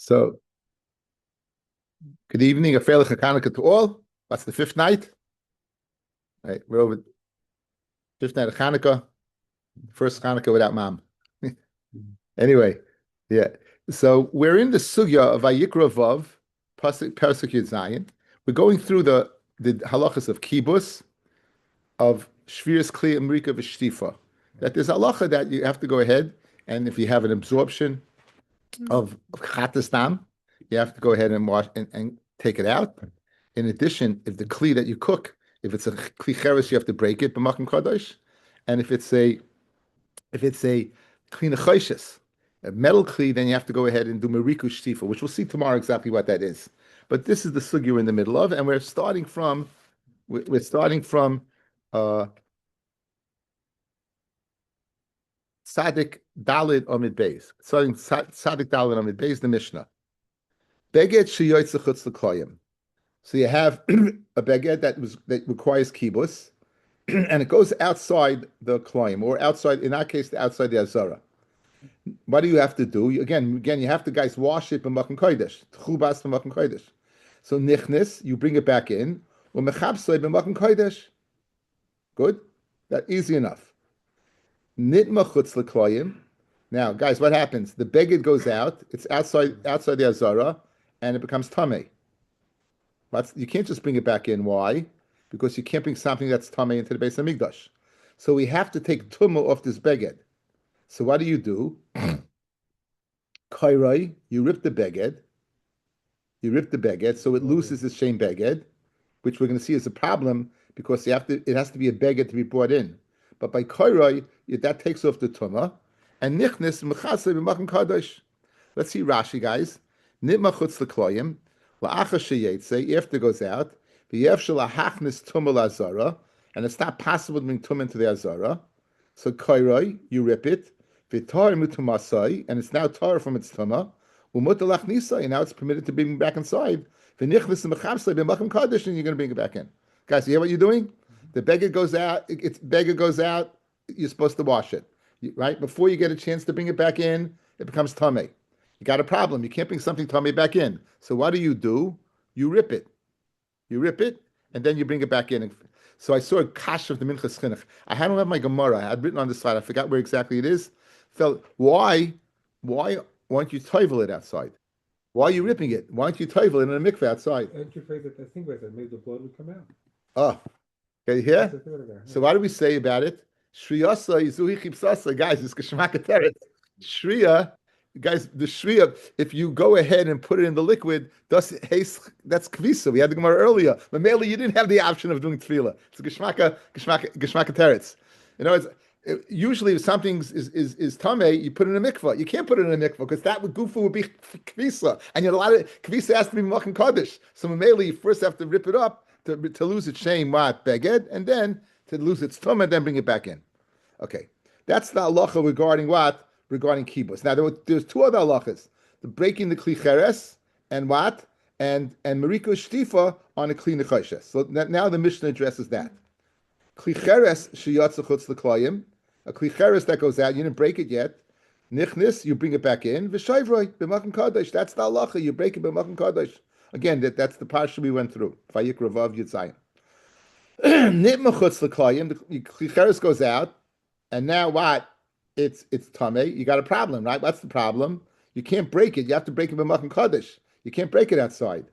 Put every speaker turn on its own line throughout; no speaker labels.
So, good evening, a Freilich Hanukkah to all. That's the fifth night. Right, we're over fifth night of Hanukkah, first Hanukkah without mom. Anyway, yeah. So we're in the sugya of Vayikra Vav, Pasuk Yud Zayin. We're going through the halachas of kibbus, of shvius kli amrika v'shtifa. That there's halacha that you have to go ahead, and if you have an absorption of chatas dam, you have to go ahead and wash and take it out. In addition, if the kli that you cook, if it's a kli cheres, you have to break it b'makom kadosh, and if it's a kli nechoshes, a metal kli, then you have to go ahead and do meriku shtifa, which we'll see tomorrow exactly what that is. But this is the sugya we're in the middle of, and we're starting from Sadik Dalid Amid Beis. Starting Sadik Dalid Amid Beis, the Mishnah. Beged sheyotze chutz l'koyim. So you have a beged that requires kibbus, and it goes outside the kloyim, or outside, in our case, outside the azara. What do you have to do? Again, you have to, guys, wash it b'makom kodesh, tchubas b'makom kodesh. So nichnis, you bring it back in, or mechabsei b'makom kodesh. Good, that easy enough. Nitma chutz l'kloyim. Now, guys, what happens? The beged goes out. It's outside the azara, and it becomes tamei. You can't just bring it back in. Why? Because you can't bring something that's tamei into the Beis Hamikdash. So we have to take tumah off this beged. So what do? Kairai, you rip the beged. So it loses the same beged, which we're going to see is a problem because it has to be a beged to be brought in. But by kairai, that takes off the tumah, and nichnis mechasei b'makom kadosh. Let's see Rashi, guys. Nitma chutz l'kloyim la'achar sheyetze, after it goes out, v'yevshel lahachnis tumah la'azara, and it's not possible to bring tumah into the azara. So kairai, you rip it, v'tar mutumasai, and it's now tar from its tumah, u'mutar lachnisai, and now it's permitted to bring back inside. V'nichnis mechasei b'makom kadosh, and you're going to bring it back in. Guys, you hear what you're doing? The beged goes out. You're supposed to wash it, right? Before you get a chance to bring it back in, it becomes tamei. You got a problem. You can't bring something tamei back in. So what do? You rip it. And then you bring it back in. So I saw a kash of the Minchas Chinuch. I hadn't have my Gemara. I had written on the slide. I forgot where exactly it is. Felt why aren't you toivel it outside? Why are you ripping it? Why aren't you toivel it in a mikveh outside?
Aren't you afraid that the thing was that maybe the blood would come out?
Oh. Okay, here. So what do we say about it? Shriyasa izuhi chipsasa, guys. It's kashmaka teretz. Shriya, guys. The shriya. If you go ahead and put it in the liquid, that's kvisa. We had the Gemara earlier. But mainly, you didn't have the option of doing tefillah. It's kashmaka teretz. You know, usually if something is tamei, you put it in a mikvah. You can't put it in a mikvah because that gufa would be kvisa, and a lot of kvisa has to be makom kaddish. So mainly, you first have to rip it up. To lose its shame, what beged, and then to lose its tumah, and then bring it back in. Okay, that's the halacha regarding what? Regarding kibbutz. Now there's two other halachas: the breaking the kli cheres and what, and mariko shtifa on a kli nechoshes. So now the Mishnah addresses that. Kli cheres sheyatza chutz l'klayim, a kli cheres that goes out. You didn't break it yet. Nichnis, you bring it back in. V'shayvroi b'makom kadosh. That's the halacha. You break it b'makom kadosh. Again, that's the parsha we went through. Vayikra Vav Yud Zayin. Nitma chutz l'klayim. The klicheres goes out, and now what? It's tamei. You got a problem, right? What's the problem? You can't break it. You have to break it b'makom kadosh. You can't break it outside.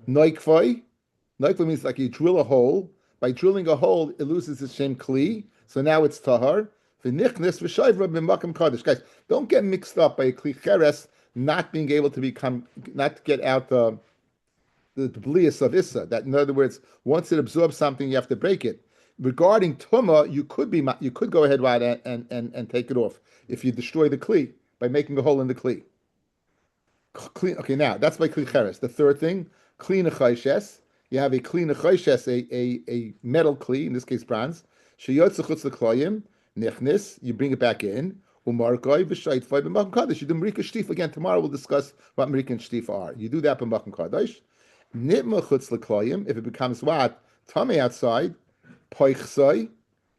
Noikvoi. Noikvoi means like you drill a hole. By drilling a hole, it loses its shem kli. So now it's tahar. V'nichnis v'shayvra b'makom kadosh. Guys, don't get mixed up by a klicheres not being able to not to get out the blias of Issa. That, in other words, once it absorbs something, you have to break it. Regarding Tumah, you could go ahead right and take it off if you destroy the Kli by making a hole in the Kli. Okay, now that's by Kli Cheres. The third thing, Kli Nechoshes. You have a Kli Nechoshes, a metal Kli, in this case bronze. Sheyotze chutz l'kloyim, nichnis, you bring it back in. Umarkoi v'shaytfoi b'makom kadosh. You do Marika Shtifa. Again, tomorrow we'll discuss what Marika and Shtifa are. You do that b'makom kadosh. Nitma chutz l'kloyim, if it becomes what? Tamei outside, poichsoi.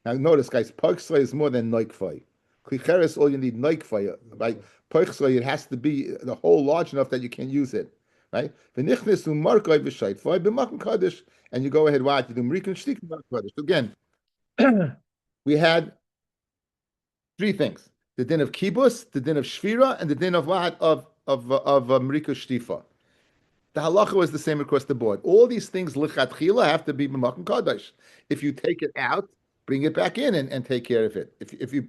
Now notice, guys, poichsoi is more than noikfoi. Klicheres, all you need noikfoi, right? poichsoi, it has to be the hole large enough that you can use it, right? V'nichnis u'markoi v'shaytfoi b'makom kadosh, and you go ahead, what? You do mrikan shtik b'makom kadosh. Again, we had three things: the din of kibbutz, the din of shvira, and the din of what? Of mrika shtifa. The halacha was the same across the board. All these things lichatchila have to be b'makom kadosh. If you take it out, bring it back in and take care of it. If you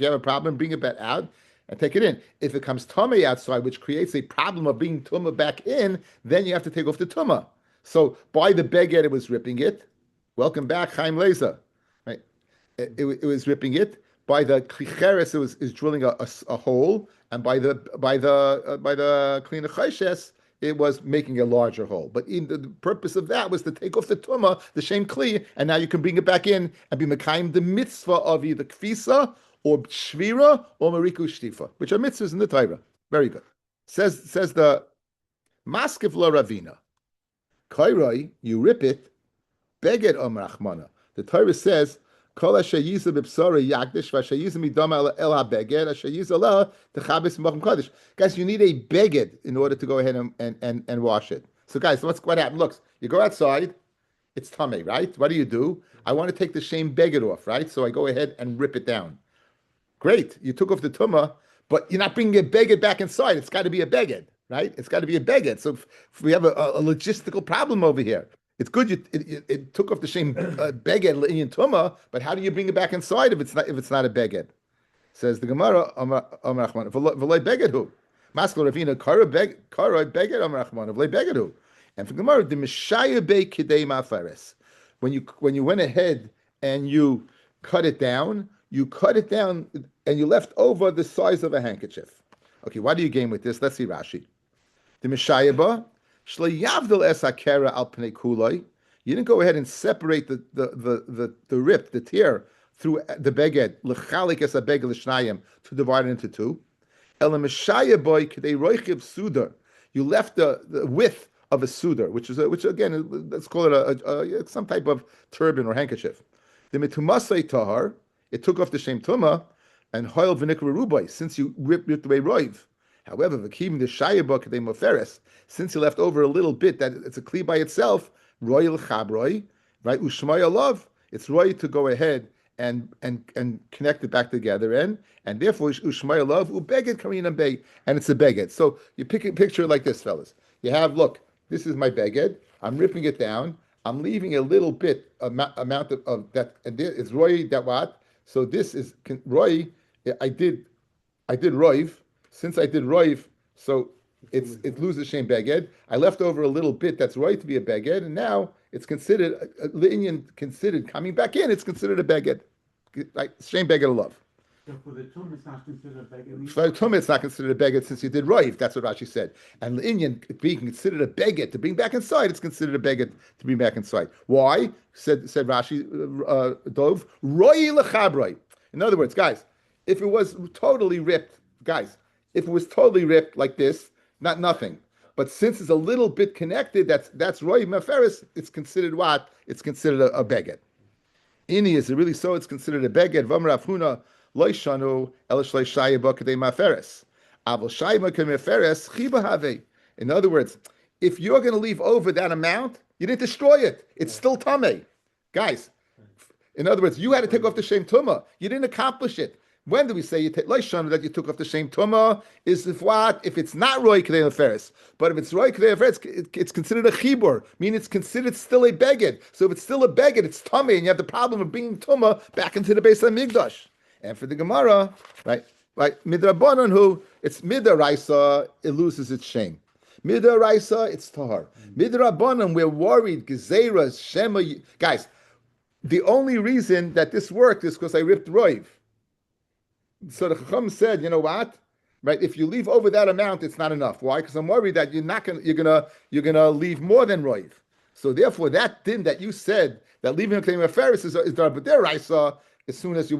have a problem, bring it back out and take it in. If it comes tummy outside, which creates a problem of being tumah back in, then you have to take off the tumah. So by the beged, it was ripping it. Welcome back, Chaim Leza. Right? It was ripping it. By the klicheres, it was drilling a hole, and by the klina chayshes, it was making a larger hole. But the purpose of that was to take off the tumah, the shem kli, and now you can bring it back in and be mekayim the mitzvah of either kfisa or shvira or mariku shtifa, which are mitzvahs in the Torah. Very good. Says the maskiv la ravina. Kairoi, you rip it, beged rachmana. The Torah says, Kol hashayiza b'psara yakdish v'hashayiza midama el ha-beged hashayiza la techabes b'makom kadosh. Guys, you need a beged in order to go ahead and wash it. So guys, what happened? Look, you go outside, it's tummy, right? What do? I want to take the shame beged off, right? So I go ahead and rip it down. Great, you took off the tumah, but you're not bringing a beged back inside. It's got to be a beged, right? It's got to be a beged. So if we have a logistical problem over here. It's good it took off the shame beged in tumah, but how do you bring it back inside if it's not a beged? Says the Gemara, Amrachman, v'loy beged hu. Maskal Ravina kara beged Amrachman, v'loy beged hu. And for Gemara, the mishaya be kidei ma'afares. When you went ahead and you cut it down and you left over the size of a handkerchief. Okay, what do you gain with this? Let's see Rashi. The mishayaba. You didn't go ahead and separate the rip, the tear, through the beged, l'chalik es ha-beged l'shnayim, to divide it into two. You left the width of a sudar, which again, let's call it some type of turban or handkerchief. The mitumasay tahar, it took off the shem tumah, and hoil v'nikra rubai, since you ripped away roiv. However, the shayabah kadei moferes, since you left over a little bit that it's a kli by itself, royal chabroi, right? Ushmaya love, it's roy to go ahead and connect it back together, and therefore ushmaya love ubeged karinam beg, and it's a beged. So you picture it like this, fellas. You have, look, this is my beged. I'm ripping it down. I'm leaving a little bit amount of that, and there is roy that what? So this is roy. I did roiv. Since I did roiv, so it loses shem beged. I left over a little bit that's right to be a beged, and now it's considered the Indian considered coming back in. It's considered a beged, like shem beged of love.
So for the tum, it's not considered a beged.
For the tum, it's not considered a beged since you did roiv. That's what Rashi said. And the Indian being considered a beged to bring back inside, it's considered a beged to bring back inside. Why? Said Rashi, Dov roi lechabroi. In other words, guys, if it was totally ripped, guys. If it was totally ripped like this, nothing. But since it's a little bit connected, that's roy maferis. It's considered what? It's considered a beged. Ini, is it really so? It's considered a beged. V'amar afhuna loishanu elishlei shayba kadei maferis. Avol shayba kadei maferis chiba have. In other words, if you're going to leave over that amount, you didn't destroy it. It's still tamei, guys. In other words, you had to take off the shem tumah. You didn't accomplish it. When do we say you take loishanu that you took off the shem tumah? Is if what? If it's not roy kadei maferis, but if it's roy kadei maferis, it's considered a chibur. Meaning it's considered still a beged. So if it's still a beged, it's tamei, and you have the problem of bringing tumah back into the Beis Hamikdash. And for the Gemara, right, midrabanan who it's midaraisa, it loses its shame. Midaraisa, it's tahar. Midrabanan, we're worried. Gezeiras shema, guys. The only reason that this worked is because I ripped roiv. So the Chacham said, you know what? Right? If you leave over that amount, it's not enough. Why? Because I'm worried that you're gonna leave more than roiv. So therefore, that din that you said that leaving a claim of Ferris is done, but deraisa as soon as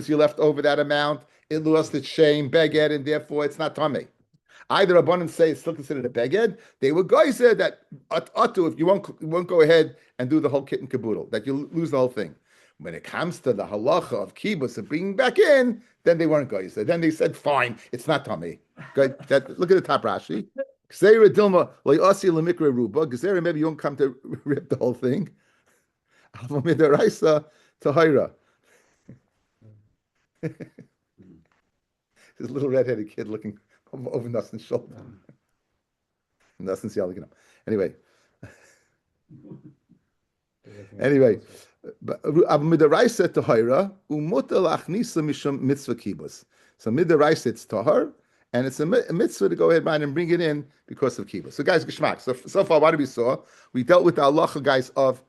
you left over that amount, it lost its shame, beged, and therefore it's not tamei. Either Rabbanan say it's still considered a beged. They were guys said that atu if you won't go ahead and do the whole kit and caboodle, that you lose the whole thing. When it comes to the halacha of kibbutz and bringing back in, Then they weren't goyis. Then they said, fine, it's not tummy. Good. Look at the top Rashi. Gzeira dilma loyasi lemikra ruba. Gzeira, maybe you won't come to rip the whole thing. Alva midaraisa tahira. This little redheaded kid looking over Nussen's shoulder. Nussen's yelling at him. Anyway, midaraisa tahira umuta lachnisa mishum mitzvah kibus. So midaraisa it's tahar, and it's a mitzvah to go ahead and bring it in because of kibus. So guys, geschmack. So far, what did we saw? We dealt with the halacha, guys, of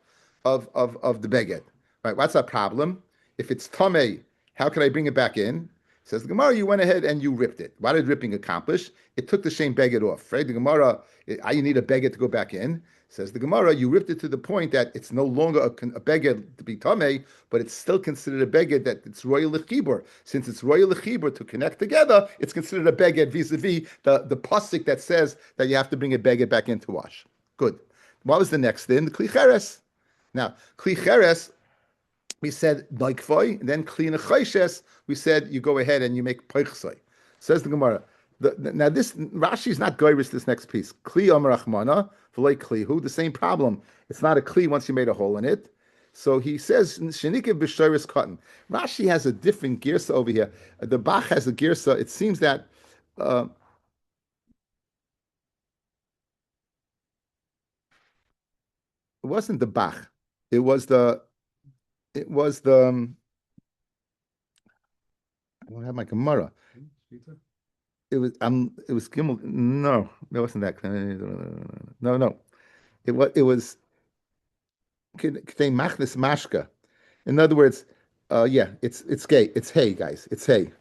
the beged. Right? What's our problem? If it's tamei, how can I bring it back in? Says the Gemara, you went ahead and you ripped it. What did ripping accomplish? It took the same beged off, right? The Gemara, you need a beged to go back in. Says the Gemara, you ripped it to the point that it's no longer a beged to be tamei, but it's still considered a beged that it's royal lechibur. Since it's royal lechibur to connect together, it's considered a beged vis-a-vis the pasuk that says that you have to bring a beged back in to wash. Good. What was the next thing? The kli cheres. Now, kli cheres, we said noikvoi, and then kli nechayshes, we said you go ahead and you make peichsoi. Says the Gemara. Now this Rashi is not goyris. This next piece, kli omer achmana v'lei klihu, the same problem. It's not a kli once you made a hole in it. So he says shenikev b'shoris cotton. Rashi has a different girsa over here. The Bach has a girsa. It seems that. It wasn't the Bach. It was the. I don't have my Gemara. It was Gimel. No, it wasn't that. No. It was K'tei Machnis Mashka. In other words, it's gay. It's hay, guys. It's hay.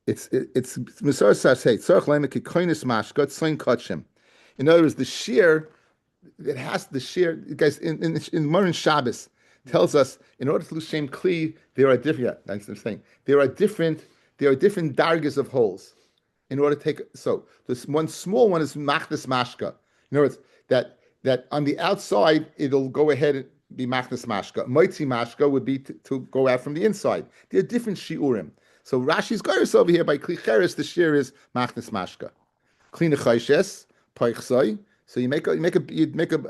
It's Misar Sas hay. Tzarich Leimek Kikoinis Mashka Tzayin Kachim. In other words, the shear. It has the shear, guys. In Morin Shabbos tells us in order to lose shem kli, there are different. Yeah, that's what I'm saying. There are different dargas of holes. In order to take, so this one small one is machnas mashka. In other words, that on the outside it'll go ahead and be machnas mashka. Moitzi mashka would be to go out from the inside. There are different shiurim. So Rashi's goyres over here by kli cheres, the shear is machnas mashka. Kli nechayshes peichsoi. So you make a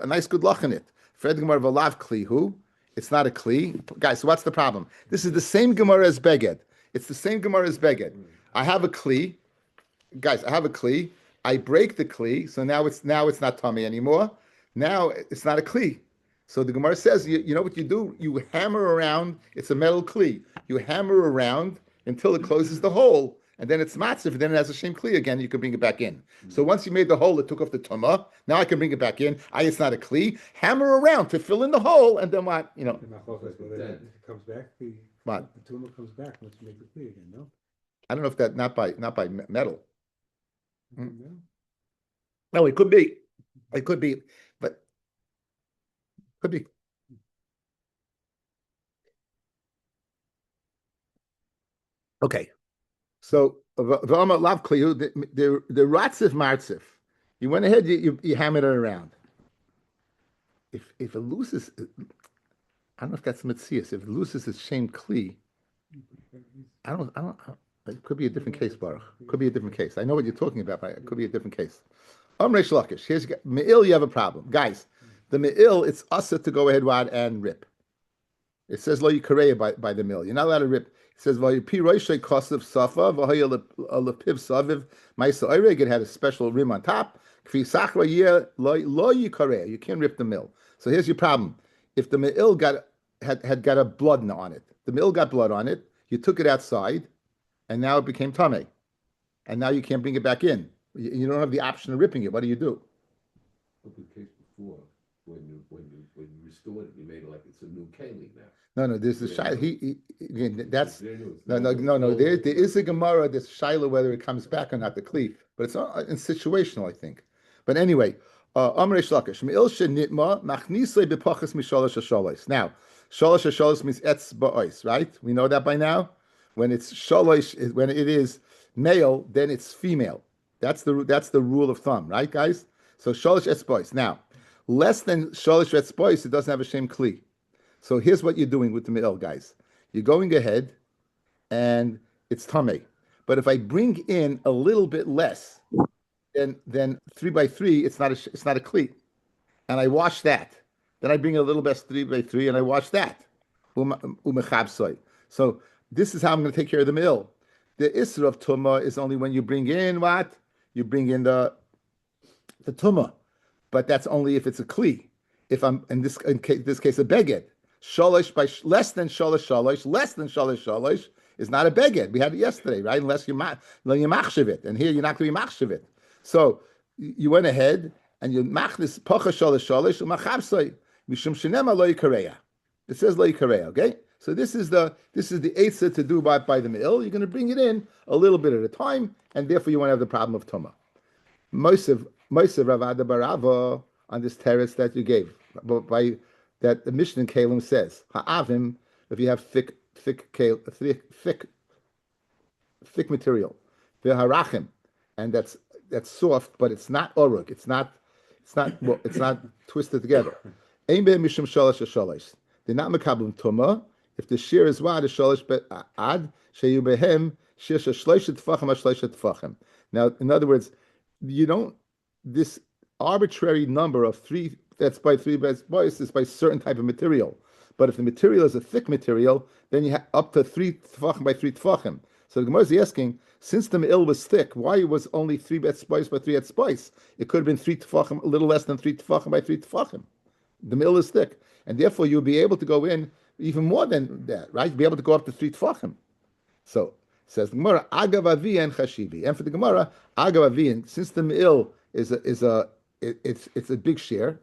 nice good loch in it. Fred Gemara v'lav klihu. It's not a kli, guys. So what's the problem? This is the same Gemara as beged. It's the same Gemara as beged. I have a kli, guys. I have a kli. I break the kli, so now it's not tummy anymore. Now it's not a kli. So the Gemara says, you know what you do? You hammer around. It's a metal kli. You hammer around until it closes the hole. And then it's matzif, then it has a shem kli again, you can bring it back in. So once you made the hole, it took off the tumah. Now I can bring it back in. It's not a kli. Hammer around to fill in the hole, and then what?
It comes back. The tumah comes back once you make the kli again. No,
I don't know if that not by metal. No, it could be, but could be. Okay. So the ratzif martzif, you went ahead, you hammered it around. If it loses, I don't know if that's mitzias. If it loses its shame kli, I don't. It could be a different case, Baruch. Could be a different case. I know what you're talking about, but it could be a different case. Reish Lakish. Here's me'il. You have a problem, guys. The me'il, it's asa to go ahead and rip. It says lo yikareya by the mill. You're not allowed to rip. It says v'yipi roishay kosav safa v'hoya lepiv saviv ma'isa oireg. It had a special rim on top. Kfi sachra yeh lo yikareya. You can't rip the mill. So here's your problem. If the me'il had got a blood on it, the me'il got blood on it. You took it outside, and now it became tamei, and now you can't bring it back in. You don't have the option of ripping it. What do you do?
What the case before? When you restored it, you made it like it's a new keli now.
No. There's the shaila. That's no. There is a gemara. There's shaila whether it comes back or not. The kli, but it's not in situational, I think. But anyway, Reish Lakish me'il shenitma machnisei bepachas mishalosh hashalos. Now, shalosh hashalos means etz ba'ois, right? We know that by now. When it's shalosh, when it is male, then it's female. That's the rule of thumb, right, guys? So shalosh etz ba'ois. Now, less than shalosh etz ba'ois, it doesn't have a shem kli. So here's what you're doing with the me'il, guys. You're going ahead, and it's tamei. But if I bring in a little bit less than 3 by 3, it's not a kli, and I wash that. Then I bring a little bit 3 by 3, and I wash that. Umechabsoi. So this is how I'm going to take care of the mill. The isra of tumah is only when you bring in what? You bring in the tumah, but that's only if it's a kli. If I'm in this case a beged, shalosh by less than shalosh is not a beged. We had it yesterday, right? Unless you machshav it, and here you're not going to be machshav it. So you went ahead and you mach this pacha shalosh umachabsoi mishum shenema lo yikareya. It says lo yikareya. Okay, so this is the eitzah to do by the mill. You're going to bring it in a little bit at a time, and therefore you won't have the problem of tumah. Most of Ravada Barava on this teretz that you gave, by that the Mishnah in Kalim says ha'avim, if you have thick material, v'harachim, and that's soft, but it's not oruk, it's not twisted together. Ein be'em mishum shalosh shalosh. They're not mekablim tumah if the shear is wad shalosh ad sheyu behem shear shlosh tefachim shlosh tefachim. Now, in other words, you don't, this arbitrary number of 3 that's by 3 boys is by certain type of material. But if the material is a thick material, then you have up to 3 tefachim by 3 tefachim. So the Gemara is asking, since the me'il was thick, why was only 3 spice by 3 spice? It could have been 3 tefachim, a little less than 3 tefachim by 3 tefachim. The me'il is thick, and therefore you'll be able to go in even more than that, right? You'll be able to go up to 3 tefachim. So says the Gemara, agav avi and chashivi, and for the Gemara, agav avi, since the me'il is a big share,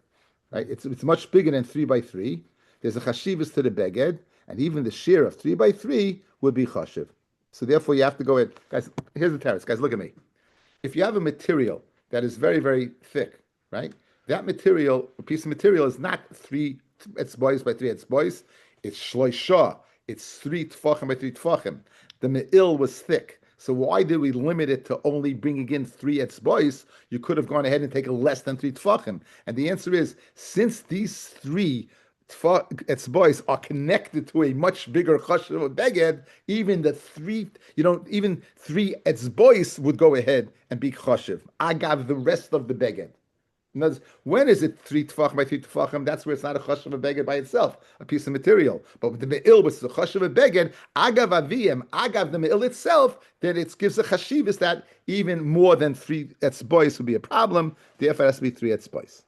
right? It's much bigger than 3 by 3. There's a chashivas to the beged, and even the share of 3 by 3 would be chashiv. So therefore, you have to go in. Guys, here's the teretz. Guys, look at me. If you have a material that is very, very thick, right? That material, a piece of material, is not 3 etzbois by 3 etzbois. It's shloisha. It's 3 tefachim by 3 tefachim. The me'il was thick. So why did we limit it to only bringing in 3 etzbois? You could have gone ahead and taken less than 3 tefachim. And the answer is, since these 3 etzbois are connected to a much bigger chashuv of beged, even 3 etzbois would go ahead and be chashuv. Agav the rest of the beged. In other words, when is it 3 tefachim by 3 tefachim? That's where it's not a chashuv of beged by itself, a piece of material. But with the me'il, which is a chashuv of beged, agav aviyim, agav the me'il itself, then it gives a chashivas that even more than 3 etzbois would be a problem. Therefore, it has to be 3 etzbois.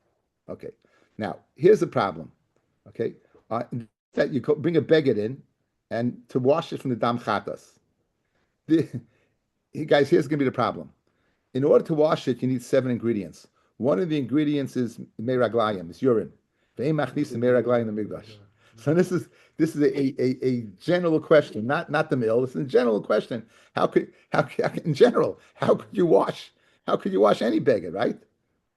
Okay. Now, here's the problem. Okay, that you bring a beged in, and to wash it from the dam chatas. Guys, here's going to be the problem. In order to wash it, you need 7 ingredients. One of the ingredients is meraglayim, it's urine. So this is a general question, not the mill. It's a general question. How could you wash any beged, right?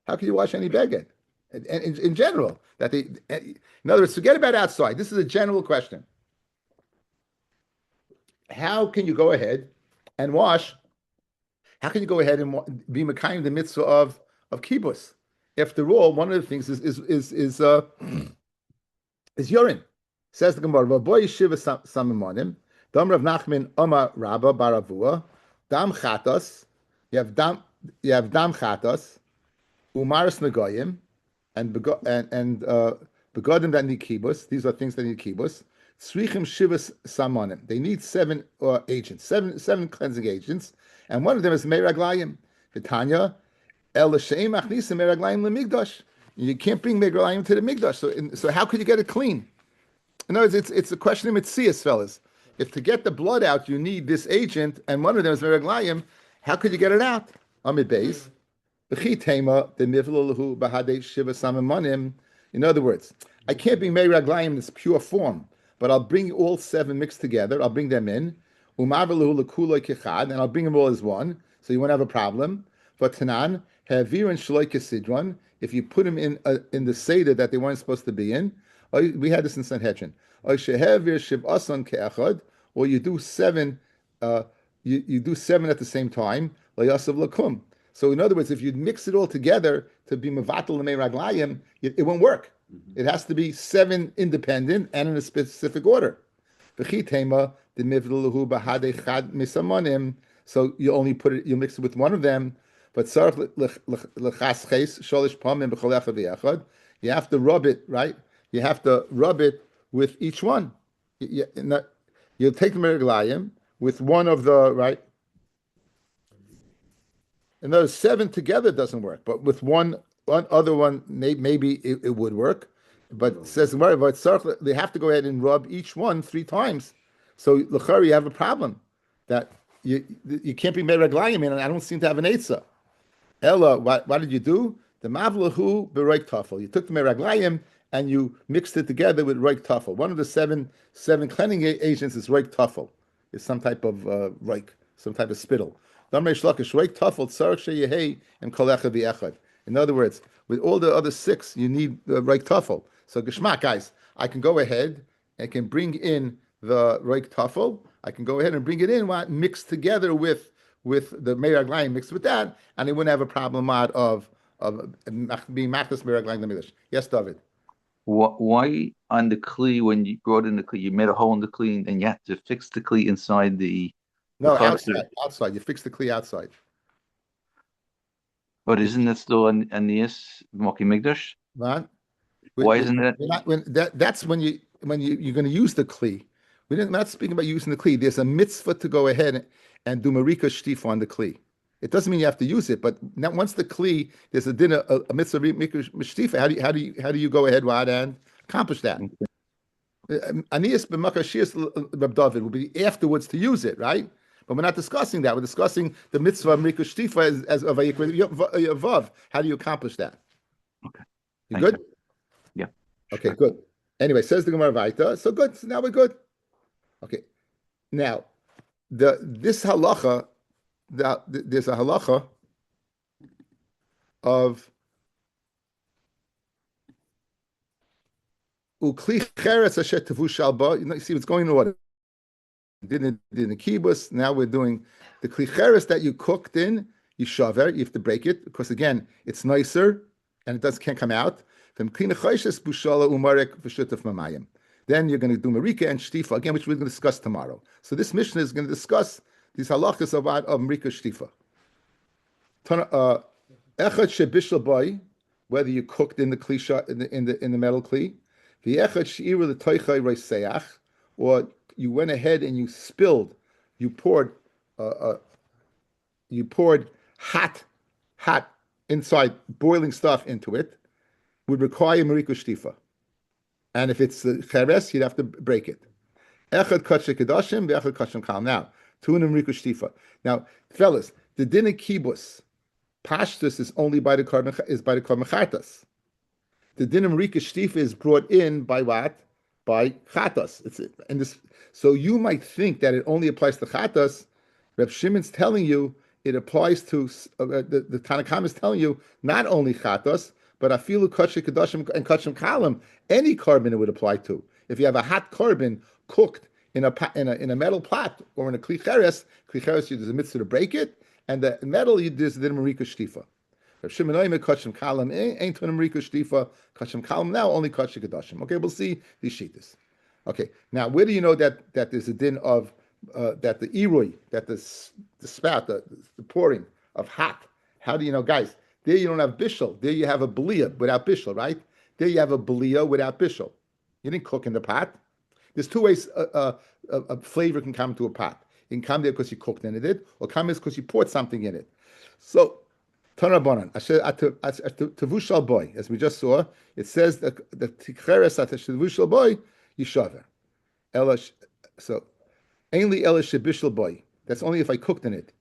How could you wash any beged? And in general, in other words, forget about outside. This is a general question. How can you go ahead and wash? How can you go ahead and be mekayim the mitzvah of kibbutz? After all, one of the things is urine. Says the Gemara, "Boy yeshiva samamonim, dam Rav Nachman Omar Rabba Baravua, dam chatos. You have dam chatos, umaris negoyim." And begodim that need kibbutz. These are things that need kibbutz. Tzrichim shivas samonim. They need 7 agents, seven cleansing agents, and one of them is meraglayim. V'tanya el l'sheim achnisim meraglayim lemigdash. You can't bring meraglayim to the migdash. So how could you get it clean? In other words, it's a question of mitzias, fellas. If to get the blood out you need this agent, and one of them is meraglayim, how could you get it out? Amid beis. In other words, I can't bring Meir Raglayim in its pure form, but I'll bring all 7 mixed together. I'll bring them in, and I'll bring them all as one, so you won't have a problem. But Tanan, if you put them in the Seder that they weren't supposed to be in, we had this in Sanhedrin, or you do 7, you do 7 at the same time. So in other words, if you mix it all together to be mevatel lemei raglayim, it won't work. Mm-hmm. It has to be 7 independent and in a specific order. V'chi tema the mivluhu bahade chad misamonim. So you only put it, you mix it with one of them. But lechasches sholish pamim b'cholecha v'yachad. You have to rub it, right? You have to rub it with each one. You'll take the meraglayim with one of the, right? And those 7 together doesn't work, but with one other one, maybe it would work. But it says they have to go ahead and rub each one 3 times. So l'chari, you have a problem that you can't be meraglayim, and I don't seem to have an eitzah. Ella, what did you do? The mavlahu beroik tafel. You took the meraglayim and you mixed it together with roik tafel. One of the seven cleansing agents is roik tafel. It's some type of roik, some type of spittle. In other words, with all the other 6, you need the roik tafel. So geschmack, guys, I can go ahead and can bring in the roik tafel. I can go ahead and bring it in mixed together with the meraglayim mixed with that, and it wouldn't have a problem of being machnas meraglayim the midrash. Yes, David.
Why on the kli, when you brought in the kli, you made a hole in the kli and you have to fix the kli inside the...
No, outside. You fix the kli outside.
But isn't that still an Anias Moki Migdash?
Right?
Why isn't that?
That's when you're going to use the kli. We're not speaking about using the kli. There's a mitzvah to go ahead and do marika shtifa on the kli. It doesn't mean you have to use it, but now once the kli, there's a dinner, a mitzvah shtifa. How do you go ahead and accomplish that? Anias b'makashias Reb David will be afterwards to use it, right? But we're not discussing that. We're discussing the mitzvah marika shtifa as of vav. How do you accomplish that?
Okay,
you good?
Yeah.
Okay, good. Anyway, says the Gemara Vaita. So good. So now we're good. Okay. Now, this halacha, there's a halacha of ukli cheretz asher tevushal ba. You see what's going on. Did the kibbutz. Now we're doing the kli cheretz that you cooked in. You shaver. You have to break it because again, it's nicer and can't come out. Then you're going to do marika and shtifa again, which we're going to discuss tomorrow. So this mission is going to discuss these halachas of marika shtifa. Echad shebishal boy, whether you cooked in the kli in the metal kli, the echad she'iru l'toichai reiseach, or you went ahead and you poured hot inside boiling stuff into it, would require marika shtifa. And if it's cheres, you'd have to break it. Echad kachim kedashim, ve'echad kachim kal. Now, tunim marika shtifa. Now, fellas, the din of kibbutz, pashtus is only by the carbon chartas. The din of marika shtifa is brought in by what? By chatas. So you might think that it only applies to chatas. Reb Shimon's telling you it applies to the Tanakam is telling you not only chatas, but afilu kachim kedashim and kachim kalam, any carbon it would apply to. If you have a hot carbon cooked in a metal pot or in a kli cheres, there's a mitzvah to break it, and the metal there's the marika shtifa. Rav Shimon Oimer kachim kalam ain't to marika shtifa. Kachim kalam now only kachim kedashim. Okay, we'll see these shittas. Okay, now where do you know that there's a din of that the irui, that the spout, the pouring of hot? How do you know, guys? There you don't have bishul. There you have a belia without bishul, right? There you have a belia without bishul. You didn't cook in the pot. There's 2 ways a flavor can come to a pot. It can come there because you cooked in it, or come there because you poured something in it. So, Tanabanan, Tavushal boy, as we just saw, it says that the Ticheres at Tavushal boy, Yishaver. So, ainly Elish Bishal boy. That's only if I cooked in it.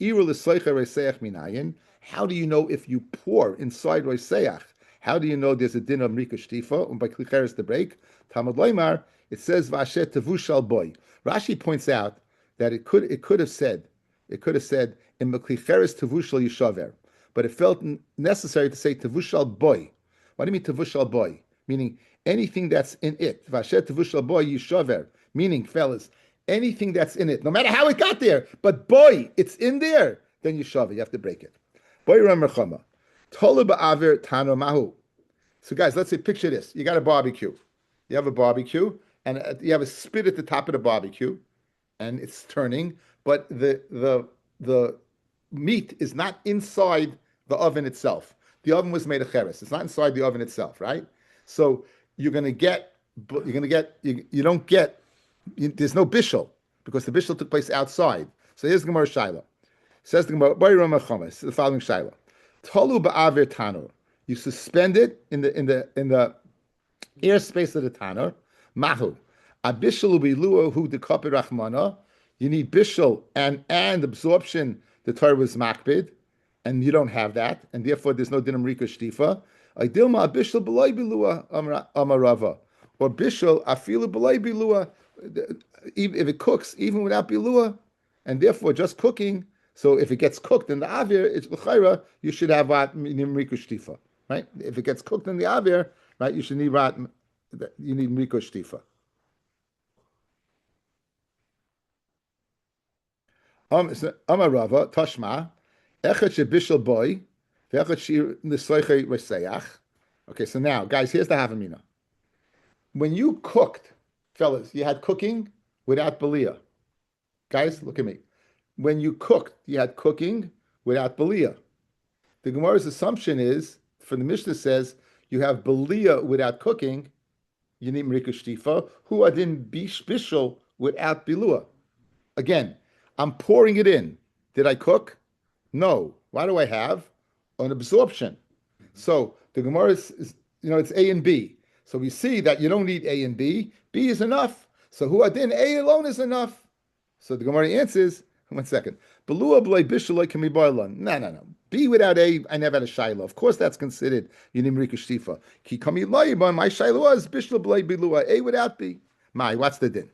How do you know if you pour inside Roiseach? How do you know there's a din of Mrika Shtifa and by Klicheres to break? Talmud Loimar, it says Vashet Tavushal boy. Rashi points out that it could have said in Klicheres Tavushal Yishaver, but it felt necessary to say Tavushal boy. What do you mean Tavushal boy? Meaning anything that's in it. Vashet Tavushal boy Yishaver. Meaning, fellas, anything that's in it, no matter how it got there, but boy, it's in there, then you shove it. You have to break it. Boy, Ramachama. Tolu ba'avir tano mahu. So, guys, let's say, picture this. You got a barbecue. You have a barbecue, and you have a spit at the top of the barbecue, and it's turning, but the meat is not inside the oven itself. The oven was made of cheres. It's not inside the oven itself, right? So you don't get there's no bishul because the bishul took place outside. So here's the Gemara Shaila. Says the Gemara, the following Shaila. Tolu ba'avir tanur. You suspend it in the airspace of the tanur. Mahu. Abishul bilua hu dekapi rachmana. You need bishul and absorption. The Torah was makbid, and you don't have that, and therefore there's no dinam rika shtifa. Dilma bishul b'loy bilua amarava, or bishul afilu b'loy bilua. If it cooks even without bilua, and therefore just cooking. So if it gets cooked in the avir, it's l'chayra. You should have dinam rika shtifa, right? If it gets cooked in the avir, right, you should need you need rika shtifa. Amarava Tashma Echad Shebishal Boy V'Echad Shir Nesoiche Reseach. Okay, so now, guys, here's the Havamina. When you cooked, fellas, you had cooking without belia. Guys, look at me. When you cooked, you had cooking without belia. The Gemara's assumption is, for the Mishnah says, you have belia without cooking. You need Merika Shtifa. Who adin bishal without bilua. Again, I'm pouring it in. Did I cook? No. Why do I have an absorption? So the Gemara is it's A and B. So we see that you don't need A and B. B is enough. So who adin A alone is enough. So the Gemara answers, 1 second. Belua b'lei bishaloi can be boilan. No. B without A, I never had a shiloh. Of course that's considered Yinim Rika Shtifa. Ki kami loiba, my shiloh was bishal b'lei bilua. A without B. What's the din?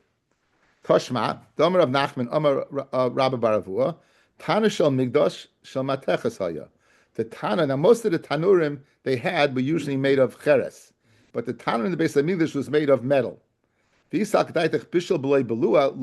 Toshma, Domer of Nachman, Omer Rabbi Baravua, Tana shel Migdosh shel Mateches Haya. The Tana, now most of the Tanurim they had were usually made of cheres, but the Tana in the base of Migdosh was made of metal. V'yisak daitech bishel b'lei belua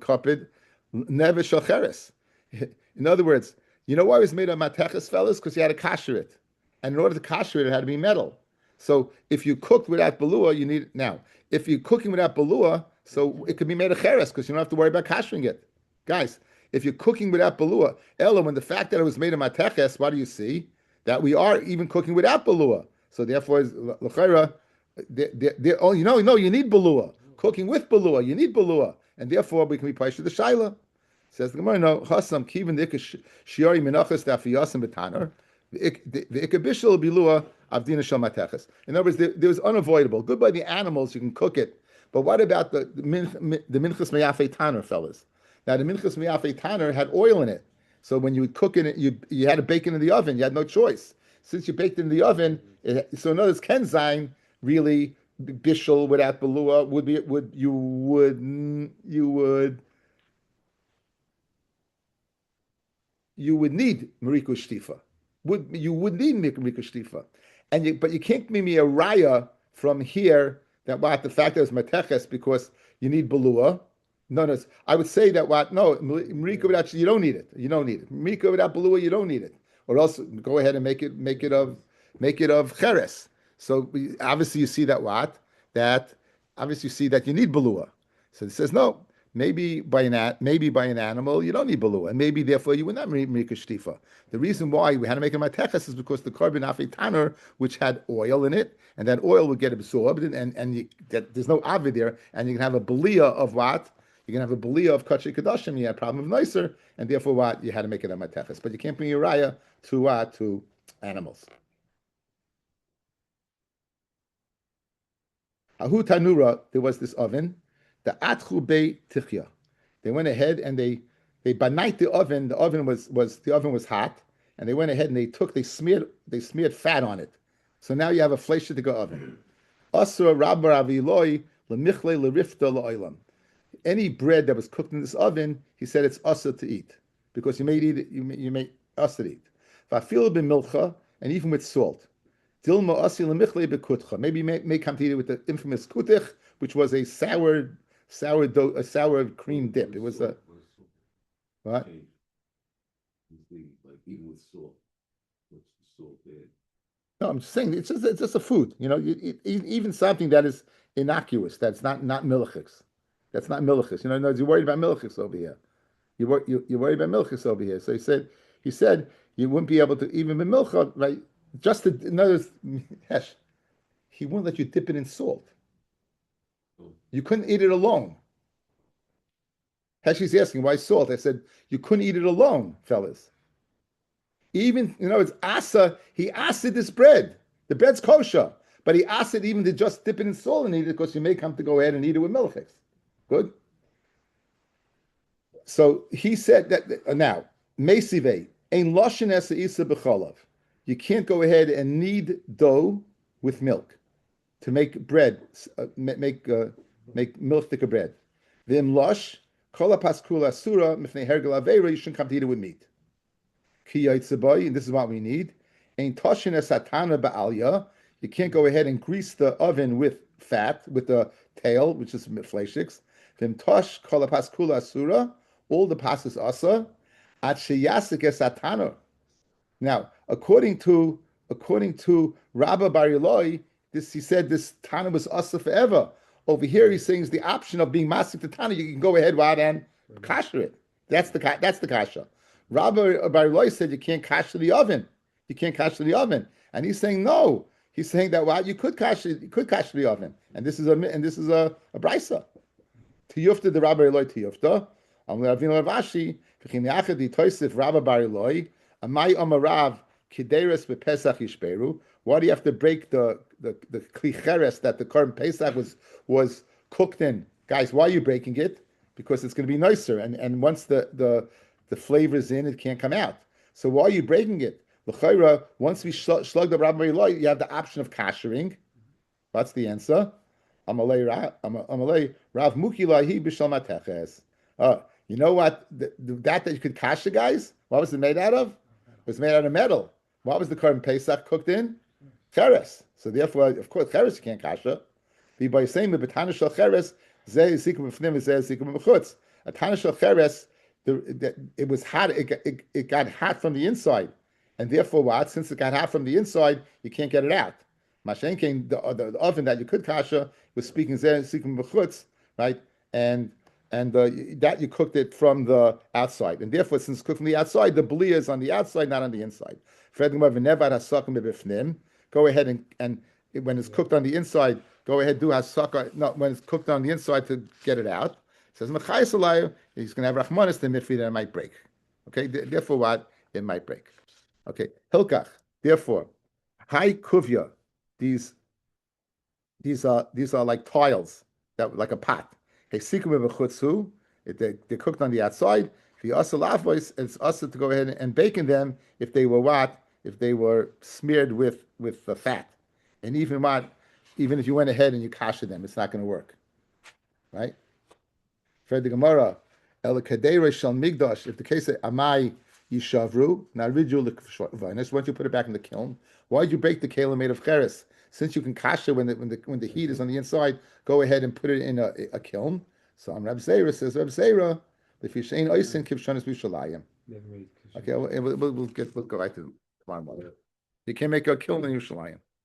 kapid never shel cheres. In other words, you know why it was made of Mateches, fellas? Because you had to kasher it, and in order to kasher it, it had to be metal. So if you cooked without belua, you need now. If you're cooking without belua, so it could be made of cheres because you don't have to worry about kashering it. Guys, if you're cooking without belua, Ella, when the fact that it was made of mateches, what do you see? That we are even cooking without belua. So therefore, l'chayra, you need belua. Cooking with belua, you need belua. And therefore, we can be paished to the shaila. Says the Gemara, no, chasam kivin dikish shiori minachas dafiyasim betaner, the ikabishal bilua avdina shel mateches. In other words, there was unavoidable. Good by the animals, you can cook it. But what about the minchas meyafei taner, fellas? Now the minchas meyafei taner had oil in it, so when you would cook it, you had to bake it in the oven. You had no choice. Since you baked it in the oven, so in other words, kenzaim really bishul without belua you would need Mariko Shtifa. You would need Mariko Shtifa. But you can't give me a raya from here that the fact that it's mateches because you need belua. No, I would say that Mariko without you don't need it. You don't need it. Mariko without belua, you don't need it. Or else go ahead and make it of cheres. So obviously you see that obviously you see that you need belua. So it says no. Maybe by an animal you don't need belua, and maybe therefore you would not make a shtifa. The reason why we had to make a mateches is because the carbon afei tanner, which had oil in it, and that oil would get absorbed, and there's no avid there, and you can have a belia of what? You can have a belia of kachei kadashim. You have a problem of nicer, and therefore you had to make it a mateches. But you can't bring Uriah to animals. Ahu tanura, there was this oven. The atchu bei tichya. They went ahead and they banight the oven. The oven was hot, and they went ahead and they smeared fat on it. So now you have a fleishitika oven. Asur rabba aviloi lemichle lerifta laolam. Any bread that was cooked in this oven, he said it's asur to eat because you may eat it. You may asur to eat. Vafil b'milcha, and even with salt. Dilma asir lemichle bekutcha. Maybe you may come to eat it with the infamous kutich, which was a sour cream dip. It was a what?
Like even with salt, what's the salt there?
No, I'm just saying it's just a food. Even something that is innocuous, that's not milchiks. That's not milchus. In other words, you're worried about milchus over here. You're worried about milchus over here. So he said you wouldn't be able to even be milcha, right? Just to, in other words, Hesh, he wouldn't let you dip it in salt. You couldn't eat it alone. Heshi's asking why salt. I said you couldn't eat it alone, fellas. Even it's asa. He asked this bread. The bread's kosher, but he asked it even to just dip it in salt and eat it because you may come to go ahead and eat it with milchix. Good. So he said that now mesive ein loshen esa isa b'cholav. You can't go ahead and knead dough with milk to make bread, make milk thicker bread. V'im losh kol paskul asura mifnei hergel aveira. You shouldn't come to eat it with meat. Ki yaitzaboy, and this is what we need. Ein toshin esatana ba'alya. You can't go ahead and grease the oven with fat, with the tail, which is fleishiks. V'im tosh kol paskul asura. All the pasas asa at sheyasik esatana. Now, according to Rabbi Bar Yiloi, he said this Tana was asa forever. Over here, he's saying is the option of being masik to Tana. You can go ahead and kasher it. That's the kasha. Rabbi Bar Yiloi said you can't kasher the oven. You can't kasher the oven, and he's saying no. He's saying that you could kasher the oven, and this is a brisa. Tiyufta the Rabbi Yiloi tiyufta. Amravino Ravashi v'chim yachad the toisif Rabbi Bar Yiloi. Amay Amarav Kideres bePesach Yishperu. Why do you have to break the klicheres that the current Pesach was cooked in? Guys, why are you breaking it? Because it's going to be nicer, and once the flavor is in, it can't come out. So why are you breaking it? L'chayra, once we slug the Rabbi Eloi, you have the option of kashering. That's the answer. Amalei Rav Muki Lahi B'Shal Mateches. You know what? That you could kasher, guys. What was it made out of? It was made out of metal. What was the current Pesach cooked in? Cheres. So therefore, of course, cheres you can't kasha. By saying the betana shel cheres, zeh zikum b'fnim, zeh zikum b'chutz. A tana shel cheres, it was hot. It got hot from the inside, and therefore, what? Since it got hot from the inside, you can't get it out. Mashen came the oven that you could kasha was speaking zeh zikum b'chutz, right? And that you cooked it from the outside, and therefore, since it's cooked from the outside, the blia is on the outside, not on the inside. Go ahead and when it's cooked on the inside, go ahead do hasaka. No, when it's cooked on the inside to get it out. It says Mechayis Alayu, he's going to have rachmanis the mitfi that it might break. Okay, therefore what it might break. Okay, hilkach. Therefore, high kuvya. These are like tiles that like a pot. They're cooked on the outside. The asal voice, it's also to go ahead and bake in them if they were what? If they were smeared with the fat. And even if you went ahead and you kasha them, it's not going to work. Right? Fred the Gemara, El Kadera Shal Migdash, if the case of Amai Yishavru, now Ridu L'Kvinus, once you put it back in the kiln, why did you break the kela made of cheres? Since you can kasha when the heat is on the inside, go ahead and put it in a kiln. So Rabbi Zera says, Rabbi Zera, if you shein oisin kivshanis b'Yushalayim. Okay, we'll go right to tomorrow morning. You can't make a kiln in Yerushalayim.